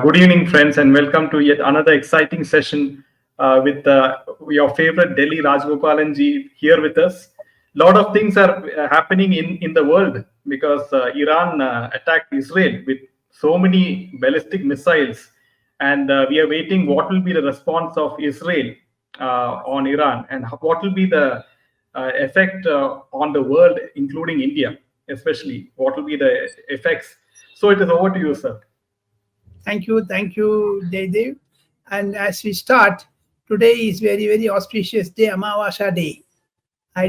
Good evening, friends, and welcome to yet another exciting session with your favorite Delhi Rajagopalan ji here with us. Lot of things are happening in the world because Iran attacked Israel with so many ballistic missiles, and we are waiting what will be the response of Israel on Iran, and what will be the effect on the world, including India, especially. What will be the effects? So it is over to you, sir. Thank you, Jaydev. And as we start, today is very auspicious day, Amavasya day. I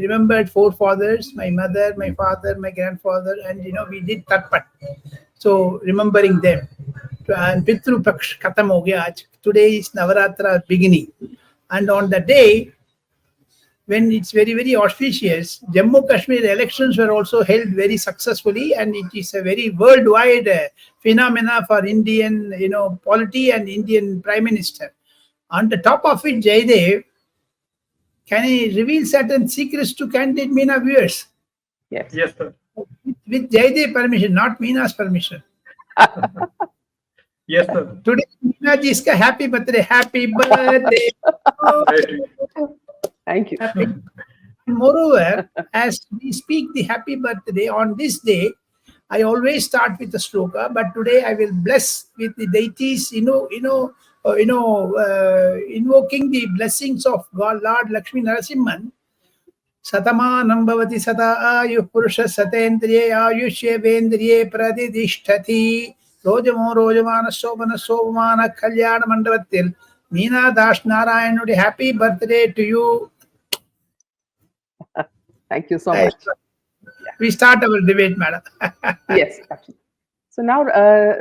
remembered forefathers, my mother, my father, my grandfather, and we did Tatpat. So remembering them. And Pitru Paksh Khatam ho gaya aaj. Today is Navaratra beginning. And on the day, when it's very auspicious, Jammu Kashmir elections were also held very successfully, and it is a very worldwide phenomena for Indian, polity and Indian Prime Minister. On the top of it, Jaydev, can I reveal certain secrets to candid Meena viewers? Yes, sir. With Jaydev permission, not Meena's permission. Yes, sir. Today, Meena ji's ka happy birthday. Happy birthday. Thank you. Moreover, as we speak the happy birthday on this day, I always start with a sloka, but today I will bless with the deities, invoking the blessings of God, Lord Lakshmi Narasimhan. Satamanam bhavati sata ayuh purusha satendriye ayushye vendriye pradidishtati rojamo rojamana sobana sobamana kalyana mandavatil. Meena Das Narayanudi, happy birthday to you. Thank you so much. We start our debate, madam. Yes, absolutely. So now,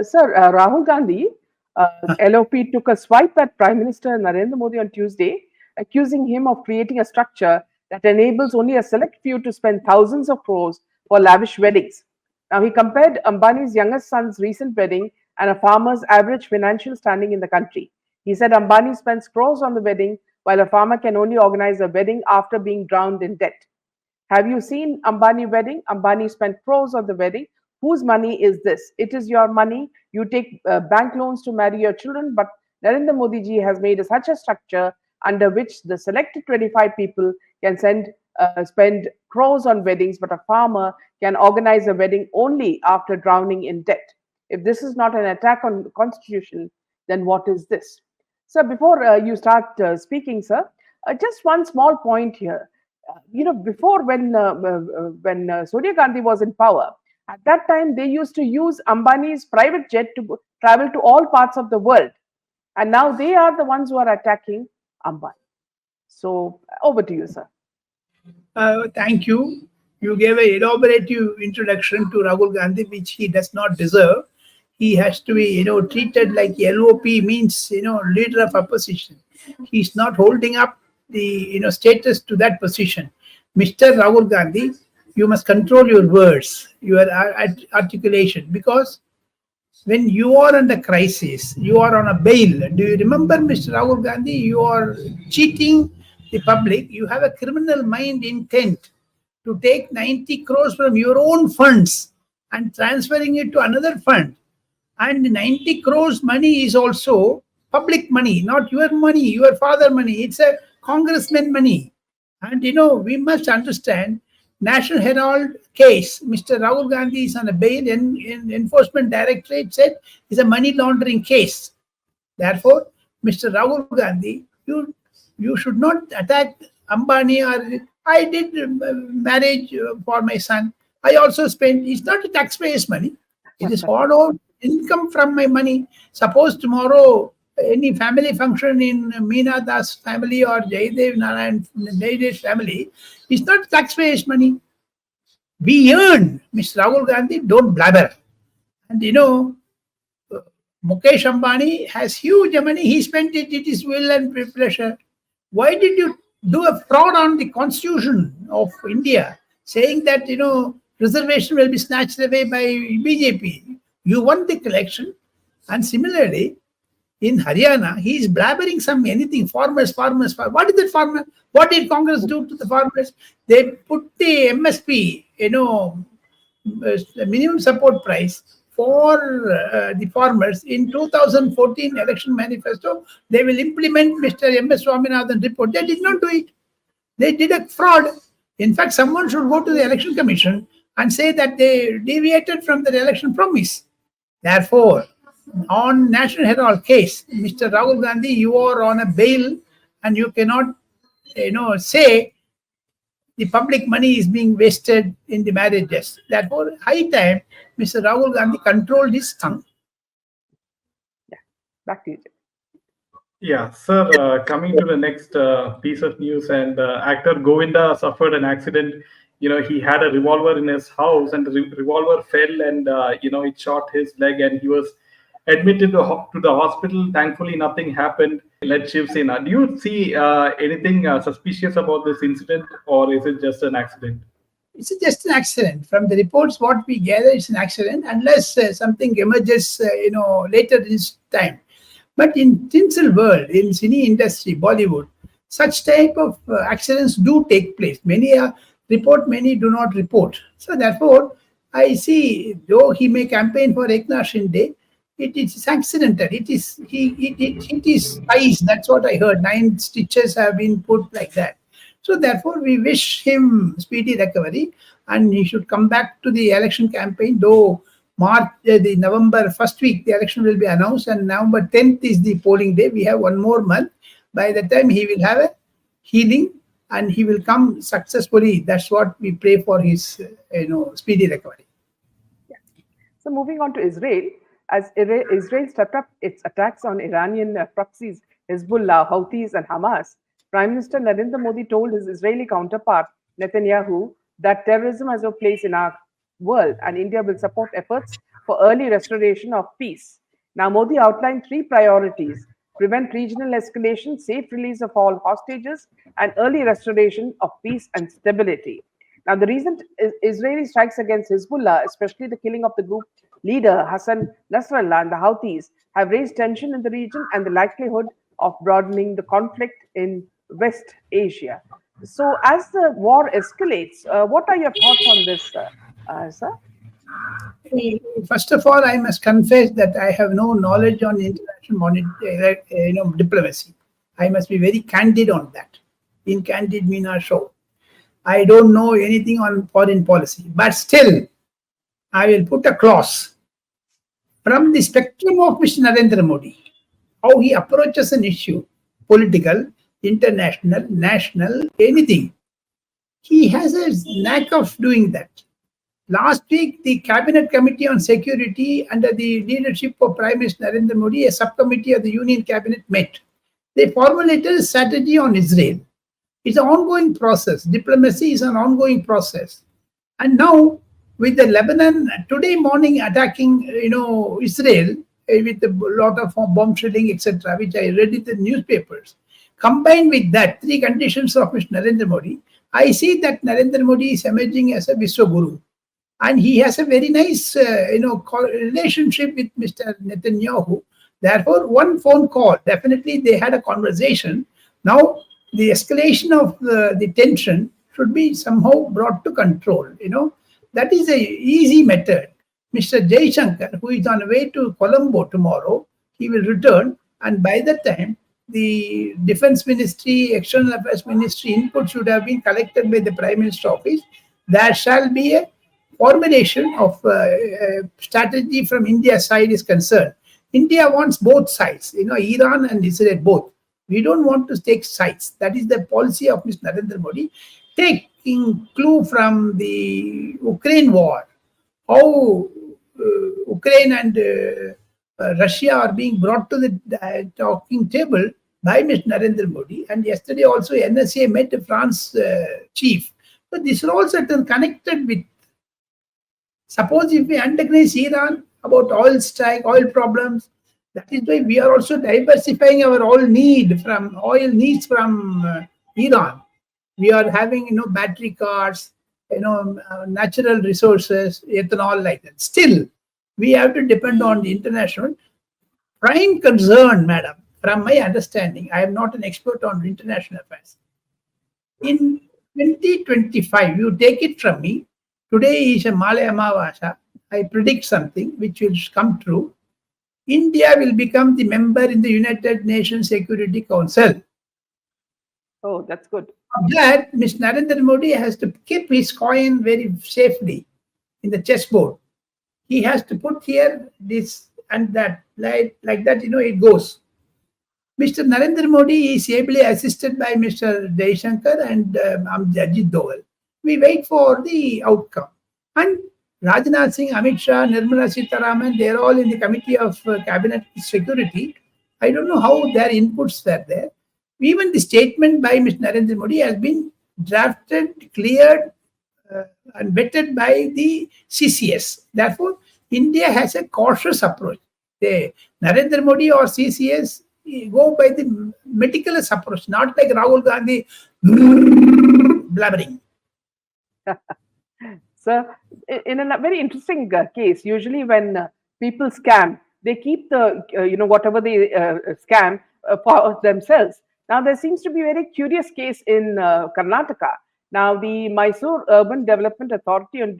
sir, Rahul Gandhi, LOP took a swipe at Prime Minister Narendra Modi on Tuesday, accusing him of creating a structure that enables only a select few to spend thousands of crores for lavish weddings. Now, he compared Ambani's youngest son's recent wedding and a farmer's average financial standing in the country. He said Ambani spends crores on the wedding, while a farmer can only organize a wedding after being drowned in debt. Have you seen Ambani wedding? Ambani spent crores on the wedding. Whose money is this? It is your money. You take bank loans to marry your children, but Narendra Modi ji has made such a structure under which the selected 25 people can spend crores on weddings, but a farmer can organize a wedding only after drowning in debt. If this is not an attack on the constitution, then what is this? Sir, before you start speaking, sir, just one small point here. Before when Sonia Gandhi was in power, at that time they used to use Ambani's private jet to travel to all parts of the world, and now they are the ones who are attacking Ambani. So over to you, sir. Thank you. You gave an elaborative introduction to Rahul Gandhi, which he does not deserve. He has to be, treated like LOP means, leader of opposition. He's not holding up the, status to that position. Mr. Rahul Gandhi, you must control your words, your articulation, because when you are under crisis, you are on a bail. Do you remember, Mr. Rahul Gandhi? You are cheating the public. You have a criminal mind intent to take 90 crores from your own funds and transferring it to another fund. And 90 crores money is also public money, not your money, your father money. It's a congressman money. And we must understand, National Herald case, Mr. Rahul Gandhi is on a bail, and Enforcement Directorate said it's a money laundering case. Therefore, Mr. Rahul Gandhi, you should not attack Ambani. Or I did marriage for my son. I also spent. It's not a taxpayer's money. It is hard-earned income from my money. Suppose tomorrow any family function in Meena Das family or Jaydev Narayan Jaydev's family, it's not taxpayers' money. We earn, Mr. Rahul Gandhi, don't blabber. And Mukesh Ambani has huge money. He spent it at his will and pleasure. Why did you do a fraud on the constitution of India, saying that, reservation will be snatched away by BJP? You won the election. And similarly, in Haryana, he is blabbering anything. Farmers. What is that farmer? What did Congress do to the farmers? They put the MSP, minimum support price, for the farmers in 2014 election manifesto, they will implement Mr. M.S. Swaminathan report. They did not do it. They did a fraud. In fact, someone should go to the election commission and say that they deviated from the election promise. Therefore, on National Herald case, Mr. Rahul Gandhi, you are on a bail and you cannot, say the public money is being wasted in the marriages. Therefore, high time Mr. Rahul Gandhi controlled his tongue. Yeah, back to you. Yeah, sir, coming to the next piece of news, and actor Govinda suffered an accident. He had a revolver in his house, and the revolver fell, and it shot his leg, and he was admitted to the hospital. Thankfully, nothing happened. Let's Shiv Sena. Do you see anything suspicious about this incident, or is it just an accident? It's just an accident. From the reports, what we gather, it's an accident, unless something emerges, later this time. But in tinsel world, in cine industry, Bollywood, such type of accidents do take place. Many report, many do not report. So therefore, I see, though he may campaign for Eknath Shinde, it is accidental. It is eyes. That's what I heard. 9 stitches have been put like that. So therefore, we wish him speedy recovery, and he should come back to the election campaign. Though the November first week, the election will be announced, and November 10th is the polling day. We have one more month. By the time he will have a healing, and he will come successfully. That's what we pray for his, speedy recovery. Yeah. So moving on to Israel, as Israel stepped up its attacks on Iranian proxies, Hezbollah, Houthis, and Hamas, Prime Minister Narendra Modi told his Israeli counterpart Netanyahu that terrorism has no place in our world, and India will support efforts for early restoration of peace. Now, Modi outlined 3 priorities: prevent regional escalation, safe release of all hostages, and early restoration of peace and stability. Now, the recent Israeli strikes against Hezbollah, especially the killing of the group leader Hassan Nasrallah and the Houthis, have raised tension in the region and the likelihood of broadening the conflict in West Asia. So, as the war escalates, what are your thoughts on this, sir? First of all, I must confess that I have no knowledge on international diplomacy. I must be very candid on that. In candid mean our show. I don't know anything on foreign policy, but still, I will put a clause from the spectrum of Mr. Narendra Modi, how he approaches an issue, political, international, national, anything. He has a knack of doing that. Last week, the Cabinet Committee on Security under the leadership of Prime Minister Narendra Modi, a subcommittee of the Union Cabinet met. They formulated a strategy on Israel. It's an ongoing process. Diplomacy is an ongoing process. And now, with the Lebanon today morning attacking, Israel with a lot of bomb shelling, etc., which I read in the newspapers, combined with that, 3 conditions of Mr. Narendra Modi, I see that Narendra Modi is emerging as a Vishwaguru. And he has a very nice, relationship with Mr. Netanyahu. Therefore, one phone call, definitely they had a conversation. Now, the escalation of the tension should be somehow brought to control. That is a easy method. Mr. Jaishankar, who is on the way to Colombo tomorrow, he will return, and by that time, the Defense Ministry, External Affairs Ministry input should have been collected by the Prime Minister's office. There shall be a formulation of strategy from India's side is concerned. India wants both sides, Iran and Israel both. We don't want to take sides. That is the policy of Mr. Narendra Modi. Taking clue from the Ukraine war, how Ukraine and Russia are being brought to the talking table by Mr. Narendra Modi. And yesterday also NSA met the France chief. But this is all certain connected with. Suppose if we antagonize Iran about oil strike, oil problems, that is why we are also diversifying our oil needs from Iran. We are having, battery cars, natural resources, ethanol like that. Still, we have to depend on the international. Prime concern, madam, from my understanding, I am not an expert on international affairs. In 2025, you take it from me, today is a Malaya Amavasya, I predict something which will come true. India will become the member in the United Nations Security Council. Oh, that's good. That Mr. Narendra Modi has to keep his coin very safely in the chessboard. He has to put here this and that, like that, it goes. Mr. Narendra Modi is ably assisted by Mr. Jaishankar and Ajit Doval. We wait for the outcome. And Rajnath Singh, Amit Shah, Nirmala Sitharaman, they are all in the Committee of Cabinet Security. I don't know how their inputs were there. Even the statement by Mr. Narendra Modi has been drafted, cleared, and vetted by the CCS. Therefore, India has a cautious approach. Narendra Modi or CCS go by the meticulous approach, not like Rahul Gandhi blabbering. So, in a very interesting case, usually when people scam, they keep the whatever they scam for themselves. Now, there seems to be a very curious case in Karnataka. Now, the Mysore Urban Development Authority on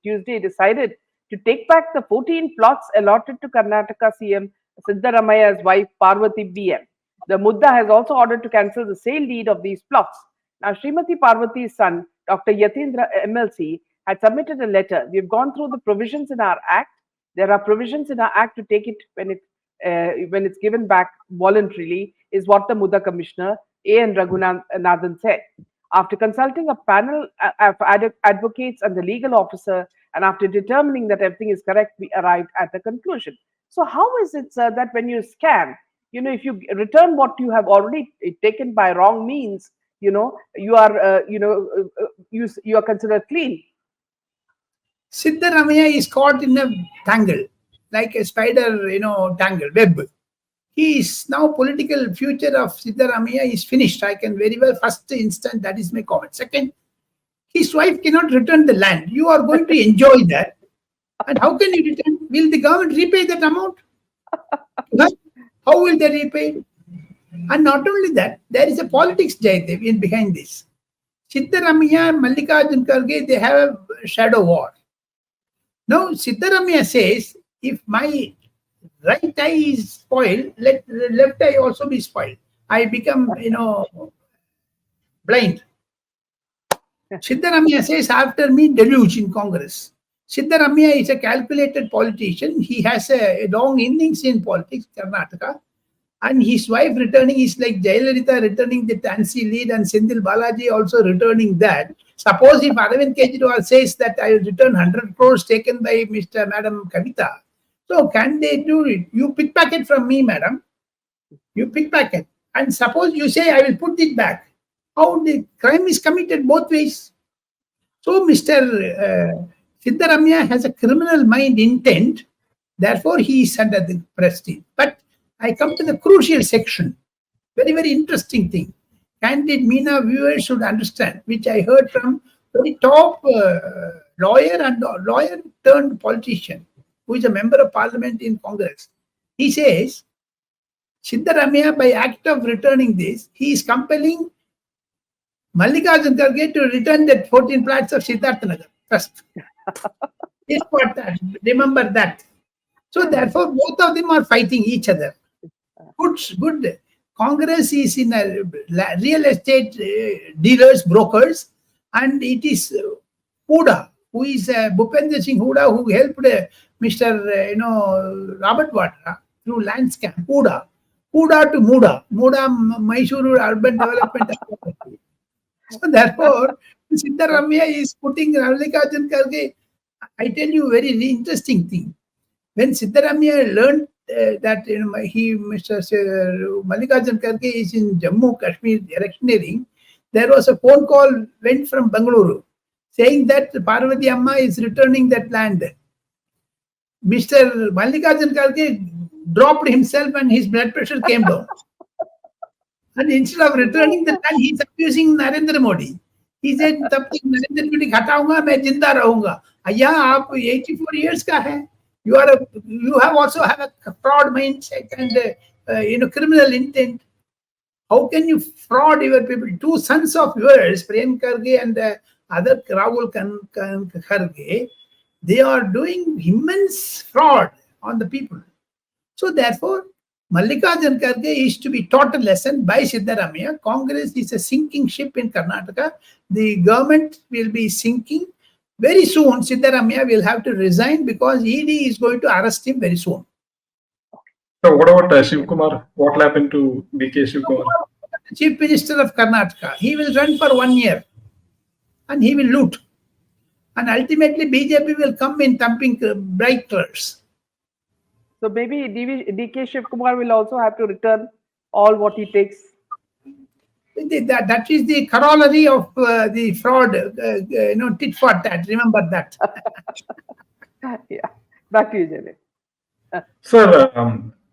Tuesday decided to take back the 14 plots allotted to Karnataka CM Siddharamaya's wife Parvati BM. The Mudda has also ordered to cancel the sale deed of these plots. Now, Srimati Parvati's son, Dr. Yatindra MLC, had submitted a letter. We've gone through the provisions in our act. There are provisions in our act to take it when it's given back voluntarily, is what the Mudda Commissioner A.N. Raghunathan said. After consulting a panel of advocates and the legal officer, and after determining that everything is correct, we arrived at the conclusion. So how is it, sir, that when you scam, if you return what you have already taken by wrong means, you are, you are considered clean? Siddharamaya is caught in a tangle, like a spider, tangle, web. He is now political future of Siddharamaya is finished. I can very well, first instant, that is my comment. Second, his wife cannot return the land. You are going to enjoy that. And how can you return? Will the government repay that amount? How will they repay? And not only that, there is a politics, Jaydev, in behind this. Siddharamaya and Mallikarjun Kharge, they have a shadow war. Now, Siddharamaya says, if my right eye is spoiled, let the left eye also be spoiled. I become, blind. Siddharamaya says, after me, deluge in Congress. Siddharamaya is a calculated politician. He has a long innings in politics, Karnataka. And his wife returning is like Jayalalitha returning the Tansy lead and Sendil Balaji also returning that. Suppose if Arvind Kejriwal says that I will return 100 crores taken by Madam Kavita. So can they do it? You pickpocket from me, madam. You pickpocket. And suppose you say I will put it back. How the crime is committed both ways. So Mr. Siddharamaya has a criminal mind intent. Therefore, he is under the prestige. But I come to the crucial section. Very, very interesting thing. Candid Meena viewers should understand, which I heard from very top lawyer and lawyer turned politician, who is a member of parliament in Congress. He says, Siddharamaya, by act of returning this, he is compelling Mallikarjun Kharge to return that 14 plots of Siddharthanagar first. Remember that. So therefore, both of them are fighting each other. Good. Congress is in a real estate dealers, brokers, and it is Huda, who is Bhupendra Singh Huda, who helped Mr. Robert Vadra through land scam. Huda to Muda, Mysuru Urban Development Authority. So therefore, Siddharamaya is putting Mallikarjun Kharge. I tell you a very interesting thing. When Siddharamaya learned that Mr. Mallikarjun Kharge is in Jammu Kashmir electioneering, there was a phone call went from Bengaluru saying that Parvati Amma is returning that land. Mr. Mallikarjun Kharge dropped himself and his blood pressure came down. And instead of returning the land, he is accusing Narendra Modi. He said, "तब तक नरेंद्र मोदी हटाऊंगा, मैं जिंदा रहूंगा." अय्या, आप 84 years का है. You have also have a fraud mindset and criminal intent. How can you fraud your people? Two sons of yours, Prem Kharge and the other Rahul Kharge, They are doing immense fraud on the people. So therefore, Mallikarjun Kharge is to be taught a lesson by Siddaramaiah. Congress is a sinking ship in Karnataka. The government will be sinking. Very soon, Siddaramaiah will have to resign because ED is going to arrest him very soon. So what about Shiv Kumar? What will happen to BK Shiv Kumar? Chief Minister of Karnataka. He will run for 1 year and he will loot. And ultimately, BJP will come in thumping bright colors. So maybe DK Shiv Kumar will also have to return all what he takes. That is the corollary of the fraud, tit for tat. Remember that. Yeah. Back to you, Jaidev. Sir,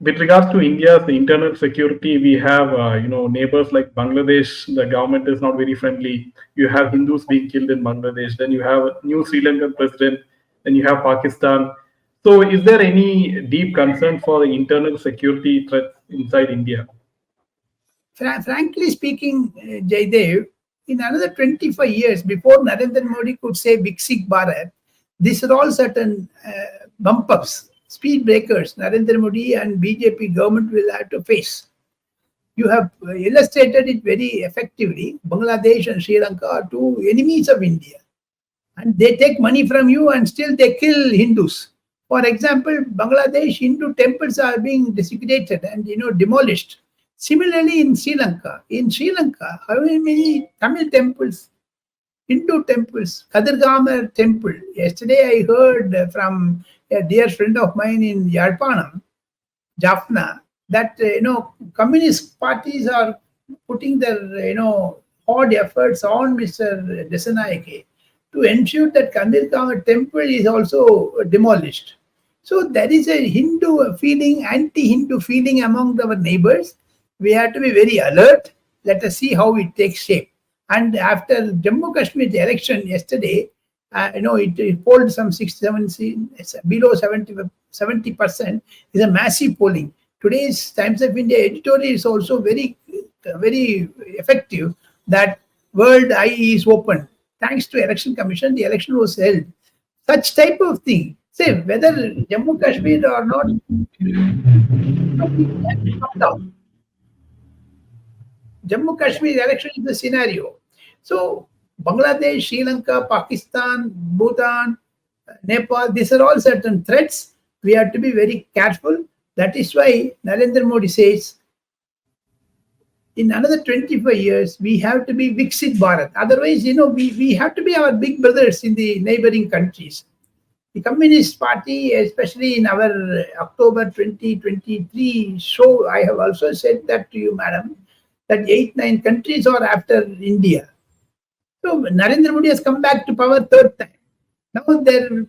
with regards to India's internal security, we have neighbors like Bangladesh. The government is not very friendly. You have Hindus being killed in Bangladesh. Then you have a new Sri Lankan president. Then you have Pakistan. So, is there any deep concern for the internal security threats inside India? Frankly speaking, Jaidev, in another 25 years, before Narendra Modi could say Viksit Bharat, these are all certain bump ups, speed breakers Narendra Modi and BJP government will have to face. You have illustrated it very effectively. Bangladesh and Sri Lanka are two enemies of India. And they take money from you and still they kill Hindus. For example, Bangladesh Hindu temples are being desecrated and demolished. Similarly, in Sri Lanka, how many Tamil temples, Hindu temples, Kadirgamar temple. Yesterday, I heard from a dear friend of mine in Yarpanam, Jaffna, that communist parties are putting their hard efforts on Mr. Desanayake to ensure that Kadirgamar temple is also demolished. So there is a Hindu feeling, anti-Hindu feeling among our neighbors. We have to be very alert. Let us see how it takes shape. And after Jammu Kashmir election yesterday, it polled some 6-7, below 70% is a massive polling. Today's Times of India editorial is also very, very effective. That world eye is open. Thanks to Election Commission, the election was held. Such type of thing. Say whether Jammu Kashmir or not, Jammu Kashmir election is the scenario. So Bangladesh, Sri Lanka, Pakistan, Bhutan, Nepal, these are all certain threats. We have to be very careful. That is why Narendra Modi says, in another 25 years, we have to be Viksit Bharat. Otherwise, we have to be our big brothers in the neighboring countries. The Communist Party, especially in our October 2023 show, I have also said that to you, madam, that 8-9 countries are after India. So Narendra Modi has come back to power third time. Now their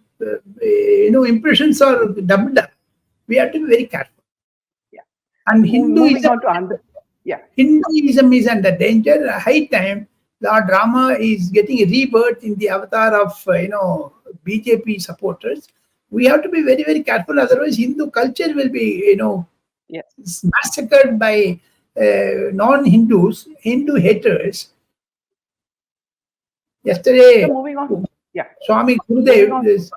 impressions are doubled up. We have to be very careful. Yeah. And Hinduism is under danger. High time Lord Rama is getting a rebirth in the avatar of BJP supporters. We have to be very, very careful. Otherwise, Hindu culture will be massacred by non-Hindus, Hindu haters. Yesterday, moving on. Swami Gurudev,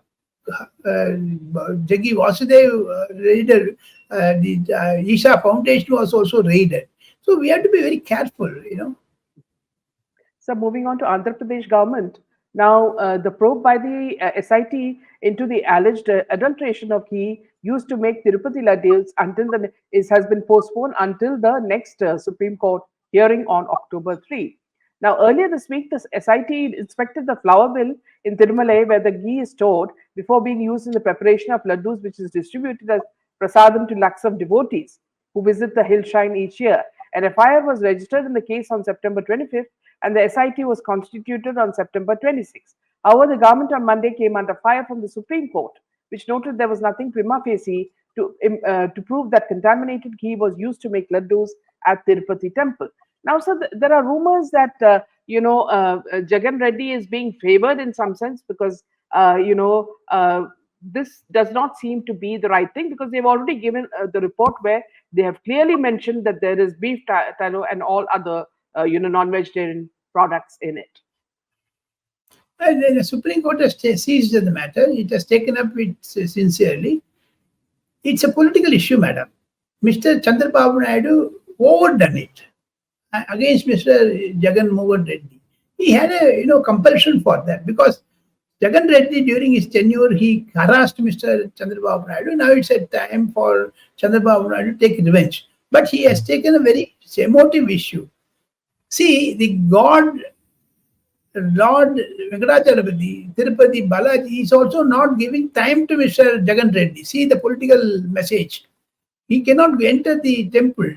Jaggi Vasudev raided, the Isha Foundation was also raided. So we have to be very careful, So moving on to Andhra Pradesh government. Now, the probe by the SIT into the alleged adulteration of ghee used to make Tirupati laddus has been postponed until the next Supreme Court hearing on October 3. Now, earlier this week, the SIT inspected the flour mill in Tirumalai where the ghee is stored before being used in the preparation of laddus, which is distributed as prasadam to lakhs of devotees who visit the hill shrine each year. An FIR was registered in the case on September 25th, and the SIT was constituted on September 26th. However, the government on Monday came under fire from the Supreme Court, which noted there was nothing prima facie to prove that contaminated ghee was used to make laddus at Tirupati temple. Now, so there are rumors that Jagan Reddy is being favored in some sense because this does not seem to be the right thing, because they've already given the report where they have clearly mentioned that there is beef tallow and all other non-vegetarian products in it. And then the Supreme Court has seized the matter. It has taken up it sincerely. It's a political issue, madam. Mr. Chandrababu Naidu overdone it against Mr. Jagan Mohan Reddy. He had a compulsion for that because Jagan Reddy during his tenure he harassed Mr. Chandrababu Naidu. Now it's a time for Chandrababu Naidu to take revenge. But he has taken a very emotive issue. See, the God, Lord Venkatachalapati, Tirupati Balaji is also not giving time to Mr. Jagan Reddy. See the political message. He cannot enter the temple.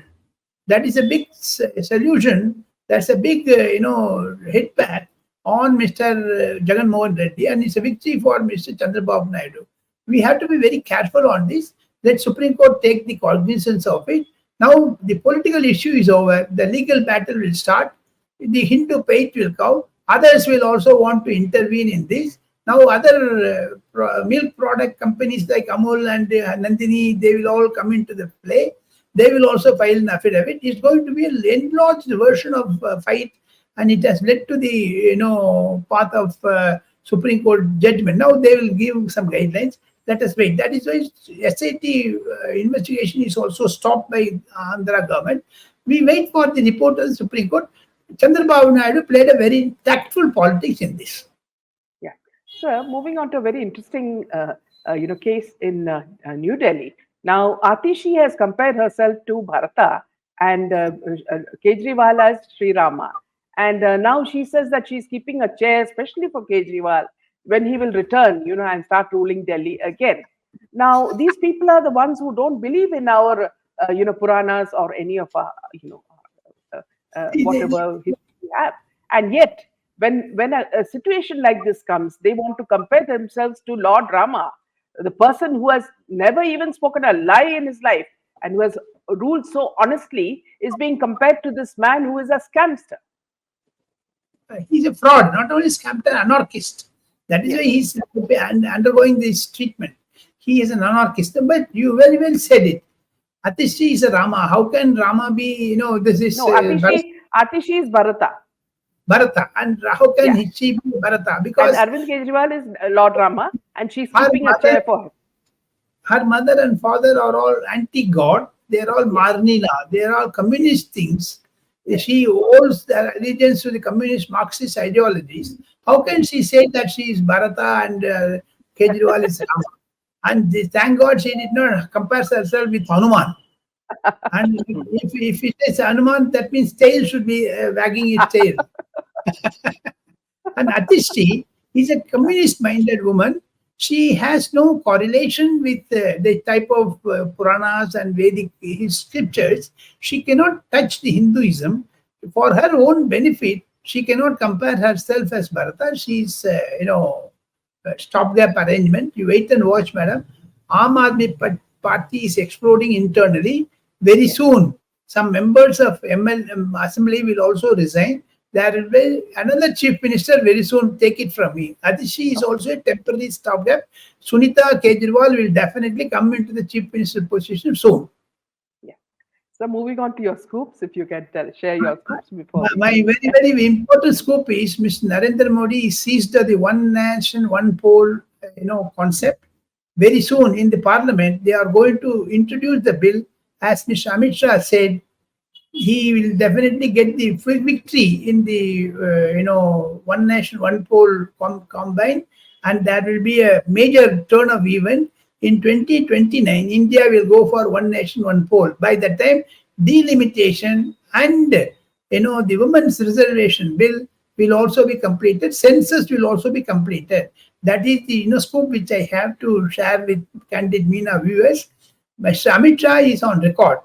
That is a big solution. That's a big, hit back on Mr. Jagan Mohan Reddy, and it's a victory for Mr. Chandrababu Naidu. We have to be very careful on this. Let Supreme Court take the cognizance of it. Now the political issue is over. The legal battle will start. The Hindu faith will come. Others will also want to intervene in this. Now other milk product companies like Amul and Nandini, they will all come into the play. They will also file an affidavit. It's going to be an enlarged version of fight, and it has led to the path of Supreme Court judgment. Now they will give some guidelines. Let us wait. That is why SIT investigation is also stopped by Andhra government. We wait for the report of the Supreme Court. Chandrababu Naidu played a very tactful politics in this. Yeah. So moving on to a very interesting case in New Delhi. Now, Atishi has compared herself to Bharata and Kejriwal as Sri Rama. And now she says that she's keeping a chair, especially for Kejriwal, when he will return, and start ruling Delhi again. Now, these people are the ones who don't believe in our, Puranas or any of our, whatever history we have. And yet, when a situation like this comes, they want to compare themselves to Lord Rama, the person who has never even spoken a lie in his life and who has ruled so honestly is being compared to this man who is a scamster. He's a fraud, not only scamster, anarchist. That is why he's undergoing this treatment. He is an anarchist. But you very well said it. Atishi is a Rama. How can Rama be, this is... No, Atishi is Bharata. Bharata. And how can she be Bharata? Because and Arvind Kejriwal is Lord Rama, and she's keeping a chair for him. Her mother and father are all anti-God. They are all Marnila. They are all communist things. She owes the allegiance to the communist Marxist ideologies. How can she say that she is Bharata and Kejriwal is Rama? And thank God she did not compare herself with Hanuman. And if it is Hanuman, that means tail should be wagging its tail. And Atishi is a communist-minded woman. She has no correlation with the type of Puranas and Vedic scriptures. She cannot touch the Hinduism. For her own benefit, she cannot compare herself as Bharata. She's, stopgap arrangement. You wait and watch, madam. Aam Aadmi Party is exploding internally. Very soon, some members of Assembly will also resign. There will be another chief minister very soon. Take it from me. Atishi is also a temporary stopgap. Sunita Kejriwal will definitely come into the chief minister position soon. Yeah. So moving on to your scoops, if you can share your scoops before. My very, very important scoop is Mr. Narendra Modi seized the one nation, one poll, concept. Very soon in the parliament, they are going to introduce the bill. As Mr. Amit Shah said, he will definitely get the full victory in the one nation, one poll combine, and there will be a major turn of event. In 2029, India will go for one nation, one poll. By that time, delimitation and the women's reservation bill will also be completed. Census will also be completed. That is the scope which I have to share with candid MENA viewers. Mr. Amit Shah is on record.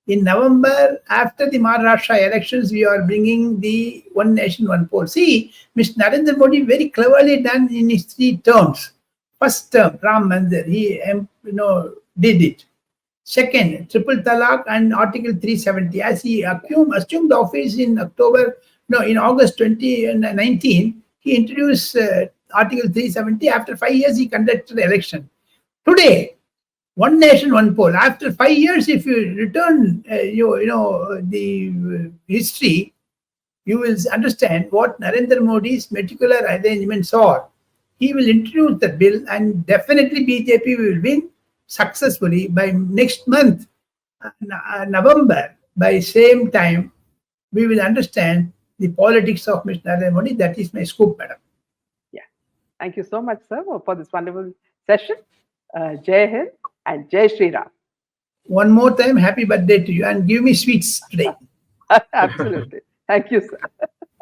In November, after the Maharashtra elections, we are bringing the one nation, one poll. See, Mr. Narendra Modi very cleverly done in his 3 terms. First term, Ram Mandir, he did it. Second, triple talaq and Article 370. As he assumed office in August 2019, he introduced Article 370. After 5 years, he conducted the election. Today, one nation, one poll. After 5 years, if you return, the history, you will understand what Narendra Modi's meticulous arrangements are. He will introduce the bill, and definitely BJP will win successfully by next month, November. By same time, we will understand the politics of Mr. Narendra Modi. That is my scoop, madam. Yeah. Thank you so much, sir, for this wonderful session. Jai Hind and Jai Shri Ram. One more time, happy birthday to you, and give me sweets today. Absolutely. Thank you, sir.